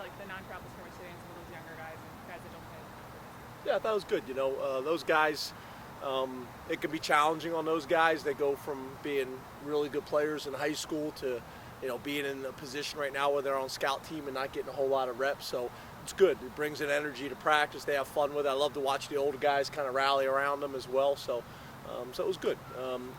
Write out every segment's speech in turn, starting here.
like the non-travel scrimmage today and some of those younger guys and guys that don't play as much? Yeah, that was good. Those guys, it can be challenging on those guys. They go from being really good players in high school to, being in a position right now where they're on scout team and not getting a whole lot of reps. So it's good. It brings in energy to practice. They have fun with it. I love to watch the older guys kind of rally around them as well. So it was good.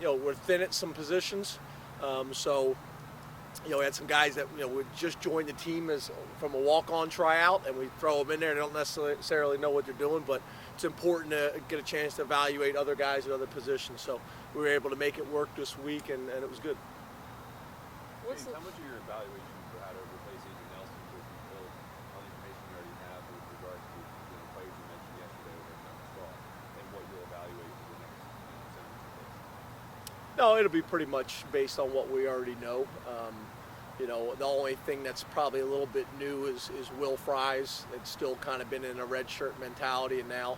We're thin at some positions. We had some guys that would just join the team from a walk-on tryout, and we throw them in there. They don't necessarily know what they're doing, but it's important to get a chance to evaluate other guys at other positions. So we were able to make it work this week, and it was good. James, how much of your evaluation for how to replace Adrian Nelson will be built on the information you already have with regards to the players you mentioned yesterday over at Penn State, and what you'll evaluate for the next 7 days? No, it'll be pretty much based on what we already know. The only thing that's probably a little bit new is Will Fries. It's still kind of been in a red shirt mentality, and now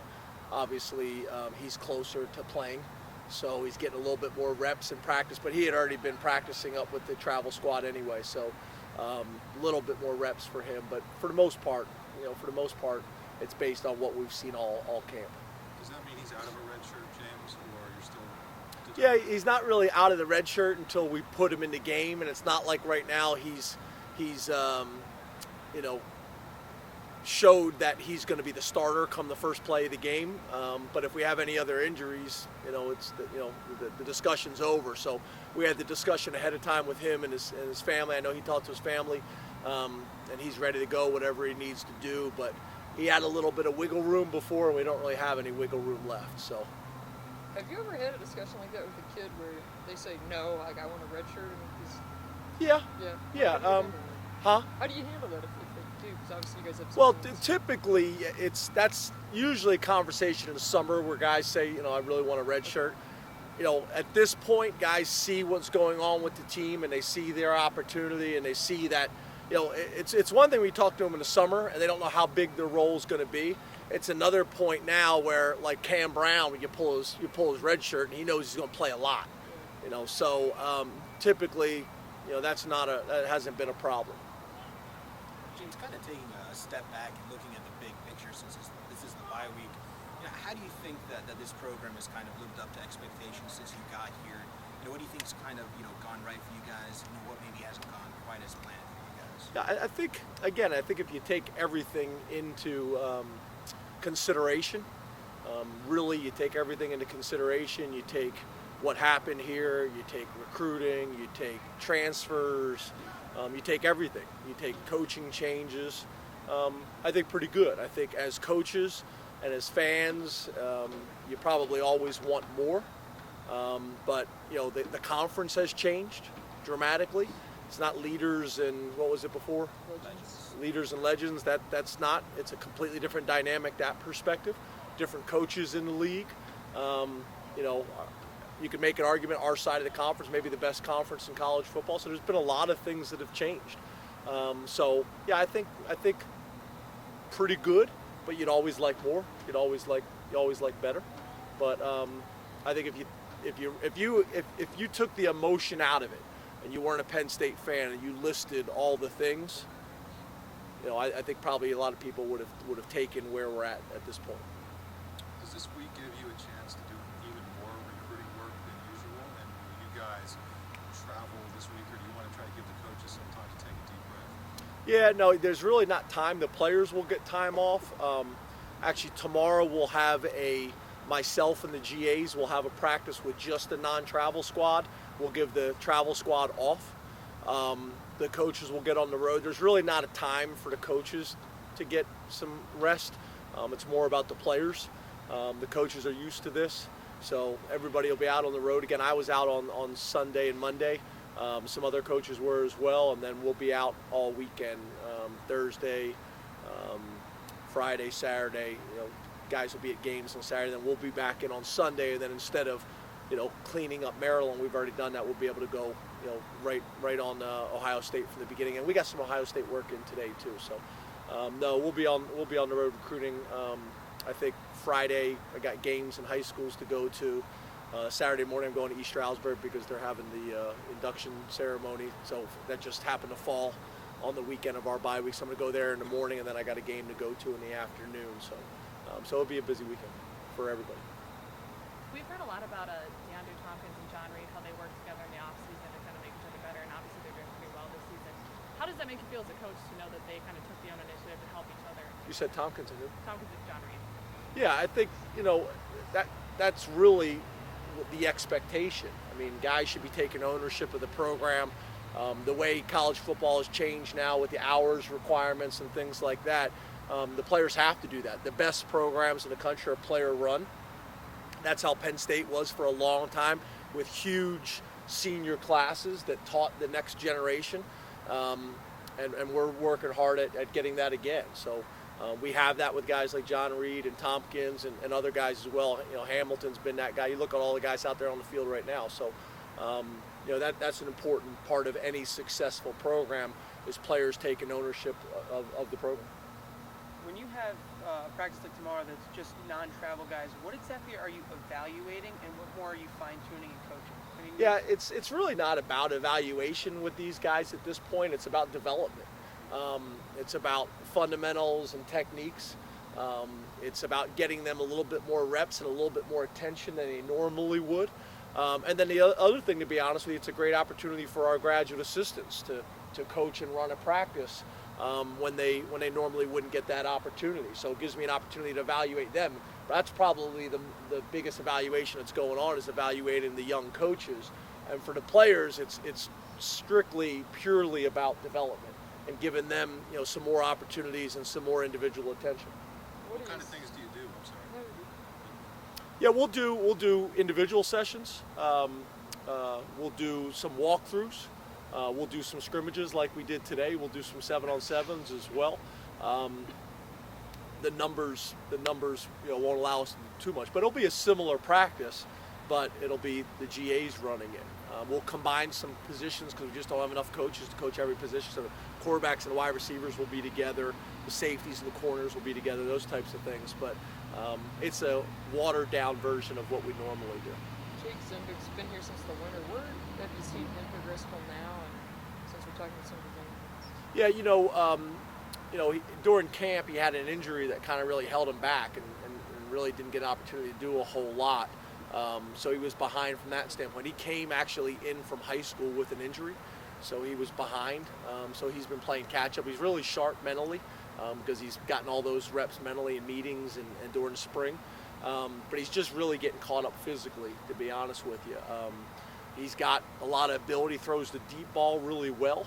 obviously he's closer to playing, so he's getting a little bit more reps in practice, but he had already been practicing up with the travel squad anyway, so a little bit more reps for him. But for the most part, it's based on what we've seen all camp. Does that mean he's out of a red shirt, James, or you're still? Yeah, he's not really out of the red shirt until we put him in the game, and it's not like right now he's showed that he's going to be the starter come the first play of the game. But if we have any other injuries, the discussion's over. So we had the discussion ahead of time with him and his family. I know he talked to his family, and he's ready to go whatever he needs to do. But he had a little bit of wiggle room before, and we don't really have any wiggle room left. So. Have you ever had a discussion like that with a kid where they say no, like I want a red shirt? Yeah. Huh? How do you handle that if they do? Because obviously you guys have. Well, typically that's usually a conversation in the summer where guys say, I really want a red shirt. At this point, guys see what's going on with the team and they see their opportunity and they see that, it's one thing we talk to them in the summer and they don't know how big their role is going to be. It's another point now where, like Cam Brown, when you pull his red shirt and he knows he's going to play a lot. So typically, that hasn't been a problem. James, kind of taking a step back and looking at the big picture, since this is the bye week, how do you think that this program has kind of lived up to expectations since you got here? What do you think's kind of gone right for you guys? What maybe hasn't gone quite as planned for you guys? Yeah, I think if you take everything into consideration, really you take everything into consideration. You take what happened here, you take recruiting, you take transfers, you take everything. You take coaching changes. I think pretty good. I think as coaches and as fans, you probably always want more. But the conference has changed dramatically. It's not leaders and what was it before? Legends. Leaders and legends. That's not. It's a completely different dynamic. That perspective, different coaches in the league. You could make an argument our side of the conference, maybe the best conference in college football. So there's been a lot of things that have changed. I think pretty good, but you'd always like more. You always like better. But I think if you took the emotion out of it, and you weren't a Penn State fan, and you listed all the things, I think probably a lot of people would have taken where we're at this point. Does this week give you a chance to do even more recruiting work than usual? And will you guys travel this week, or do you want to try to give the coaches some time to take a deep breath? Yeah, no, there's really not time. The players will get time off. Actually, tomorrow we'll have myself and the GAs will have a practice with just the non-travel squad. We'll give the travel squad off. The coaches will get on the road. There's really not a time for the coaches to get some rest. It's more about the players. The coaches are used to this, so everybody will be out on the road again. I was out on Sunday and Monday. Some other coaches were as well, and then we'll be out all weekend, Thursday, Friday, Saturday. Guys will be at games on Saturday, then we'll be back in on Sunday, and then instead of cleaning up Maryland, we've already done that. We'll be able to go right on Ohio State from the beginning, and we got some Ohio State work in today too. So no, we'll be on the road recruiting. I think Friday I got games in high schools to go to. Saturday morning I'm going to East Stroudsburg because they're having the induction ceremony, so that just happened to fall on the weekend of our bye week. So I'm going to go there in the morning, and then I got a game to go to in the afternoon. So it'll be a busy weekend for everybody. We've heard a lot about DeAndre Tompkins and John Reed, how they work together in the offseason to kind of make each other better, and obviously they're doing pretty well this season. How does that make you feel as a coach to know that they kind of took the own initiative to help each other? You said Tompkins and who? Tompkins and John Reed. Yeah, I think, that's really the expectation. I mean, guys should be taking ownership of the program. The way college football has changed now with the hours requirements and things like that, the players have to do that. The best programs in the country are player-run. That's how Penn State was for a long time, with huge senior classes that taught the next generation. And we're working hard at getting that again. So we have that with guys like John Reed and Tompkins and other guys as well. Hamilton's been that guy. You look at all the guys out there on the field right now. So that's an important part of any successful program, is players taking ownership of the program. When you have practice like tomorrow that's just non-travel guys, what exactly are you evaluating, and what more are you fine-tuning and coaching? I mean, yeah, it's really not about evaluation with these guys at this point. It's about development. It's about fundamentals and techniques. It's about getting them a little bit more reps and a little bit more attention than they normally would. And then the other thing, to be honest with you, it's a great opportunity for our graduate assistants to coach and run a practice when they normally wouldn't get that opportunity. So it gives me an opportunity to evaluate them. But that's probably the biggest evaluation that's going on, is evaluating the young coaches. And for the players, it's strictly, purely about development and giving them some more opportunities and some more individual attention. What kind of things do you do? I'm sorry. Yeah, we'll do individual sessions. We'll do some walkthroughs. We'll do some scrimmages like we did today. We'll do some 7-on-7s as well. The numbers won't allow us to do too much, but it'll be a similar practice, but it'll be the GAs running it. We'll combine some positions because we just don't have enough coaches to coach every position. So the quarterbacks and the wide receivers will be together. The safeties and the corners will be together, those types of things. But it's a watered-down version of what we normally do. Jake Zimbick's been here since the winter. Where have you seen him progress till now, and since we're talking about some of the young guys? During camp he had an injury that kind of really held him back and really didn't get an opportunity to do a whole lot. So he was behind from that standpoint. He came actually in from high school with an injury, so he was behind. So he's been playing catch-up. He's really sharp mentally because he's gotten all those reps mentally in meetings and during the spring. But he's just really getting caught up physically, to be honest with you. He's got a lot of ability, throws the deep ball really well.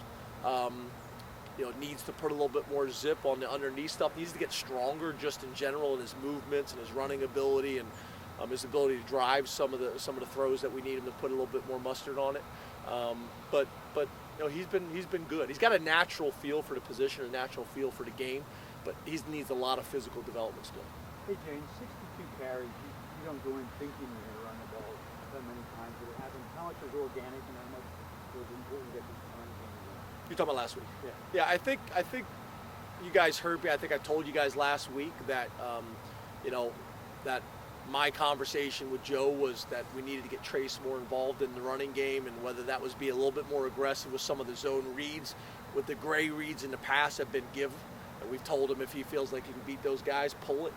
Needs to put a little bit more zip on the underneath stuff. Needs to get stronger just in general in his movements and his running ability and his ability to drive some of the throws that we need him to put a little bit more mustard on it. But he's been good. He's got a natural feel for the position, a natural feel for the game, but he needs a lot of physical development still. Hey, Jane, 62 carries. You don't go in thinking you're going to run the ball that many times. Did it happen? How much was organic and how much was important to get this run game going? You're talking about last week? Yeah. Yeah, I think you guys heard me. I think I told you guys last week that that my conversation with Joe was that we needed to get Trace more involved in the running game, and whether that was be a little bit more aggressive with some of the zone reads, with the gray reads in the past have been given. And we've told him if he feels like he can beat those guys, pull it,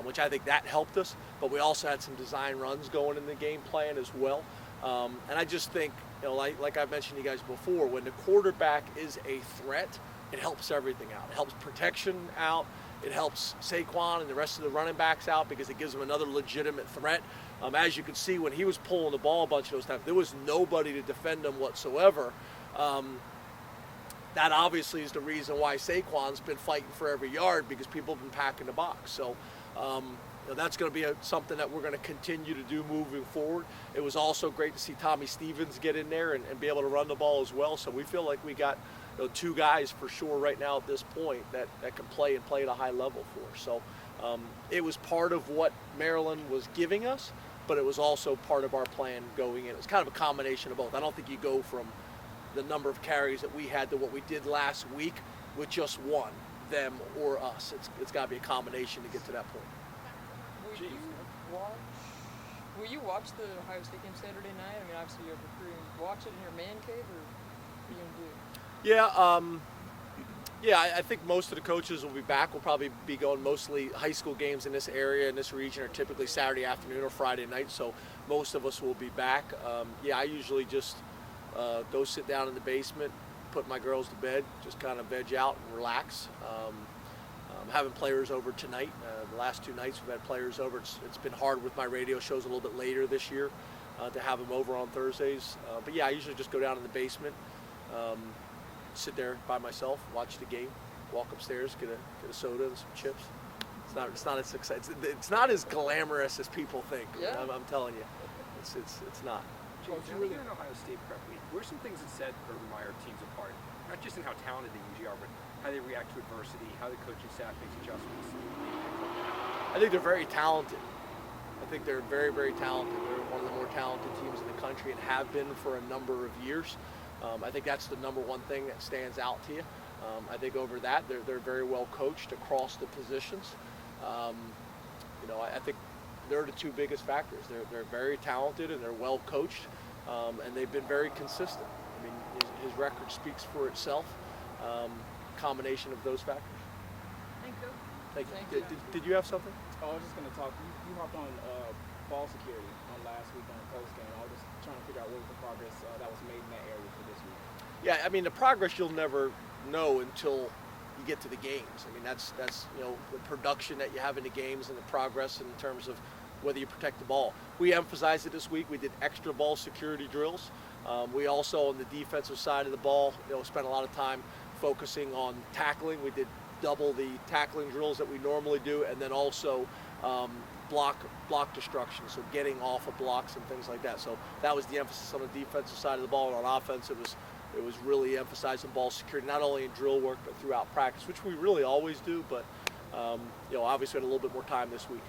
which I think that helped us. But we also had some design runs going in the game plan as well. And I just think, like I've mentioned to you guys before, when the quarterback is a threat, it helps everything out. It helps protection out. It helps Saquon and the rest of the running backs out because it gives them another legitimate threat. As you can see, when he was pulling the ball a bunch of those times, there was nobody to defend him whatsoever. That obviously is the reason why Saquon's been fighting for every yard, because people have been packing the box. So that's going to be something that we're going to continue to do moving forward. It was also great to see Tommy Stevens get in there and be able to run the ball as well. So we feel like we got two guys for sure right now at this point that can play at a high level for us. So it was part of what Maryland was giving us, but it was also part of our plan going in. It was kind of a combination of both. I don't think you go from the number of carries that we had to what we did last week with just one, them or us. It's got to be a combination to get to that point. Will you watch the Ohio State game Saturday night? I mean, obviously you're recruiting. Watch it in your man cave, or what are you going to do? Yeah, Yeah, I think most of the coaches will be back. We'll probably be going mostly high school games in this area, in this region, are typically Saturday afternoon or Friday night, so most of us will be back. Yeah, I usually just go sit down in the basement, put my girls to bed, just kind of veg out and relax. I'm having players over tonight. The last 2 nights we've had players over. It's been hard with my radio shows a little bit later this year to have them over on Thursdays. But yeah, I usually just go down in the basement, sit there by myself, watch the game, walk upstairs, get a soda and some chips. It's not as exciting. It's not as glamorous as people think. Yeah. I'm telling you, it's not. James, now that you're in Ohio State prep week, what are some things that set Urban Meyer teams apart? Not just in how talented they usually are, but how they react to adversity, how the coaching staff makes adjustments. I think they're very talented. I think they're very, very talented. They're one of the more talented teams in the country and have been for a number of years. I think that's the number one thing that stands out to you. I think over that, they're very well coached across the positions. I think they're the 2 biggest factors. They're very talented and they're well coached, and they've been very consistent. I mean, his record speaks for itself. Combination of those factors. Thank you. Thank Thank you. you. Did you have something? Oh, I was just going to talk. You hopped on ball security on last week on the post game. I was just trying to figure out what was the progress that was made in that area for this week. Yeah, I mean, the progress you'll never know until you get to the games. I mean, that's the production that you have in the games and the progress in terms of whether you protect the ball. We emphasized it this week. We did extra ball security drills. We also, on the defensive side of the ball, spent a lot of time focusing on tackling. We did double the tackling drills that we normally do, and then also block destruction, so getting off of blocks and things like that. So that was the emphasis on the defensive side of the ball, and on offense it was really emphasizing ball security, not only in drill work but throughout practice, which we really always do, but obviously had a little bit more time this week.